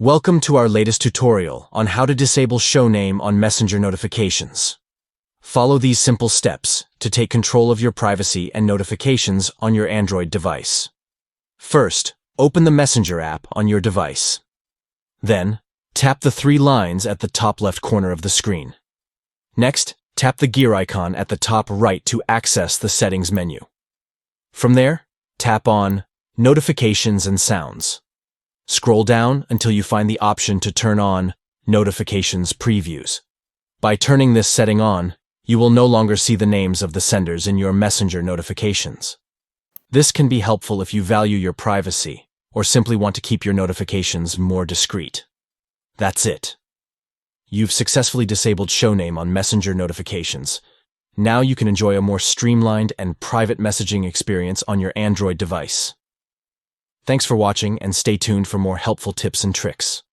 Welcome to our latest tutorial on how to disable show name on Messenger notifications. Follow these simple steps to take control of your privacy and notifications on your Android device. First, open the Messenger app on your device. Then, tap the three lines at the top left corner of the screen. Next, tap the gear icon at the top right to access the settings menu. From there, tap on Notifications and Sounds. Scroll down until you find the option to turn on Notifications Previews. By turning this setting on, you will no longer see the names of the senders in your Messenger notifications. This can be helpful if you value your privacy or simply want to keep your notifications more discreet. That's it. You've successfully disabled show name on Messenger notifications. Now you can enjoy a more streamlined and private messaging experience on your Android device. Thanks for watching and stay tuned for more helpful tips and tricks.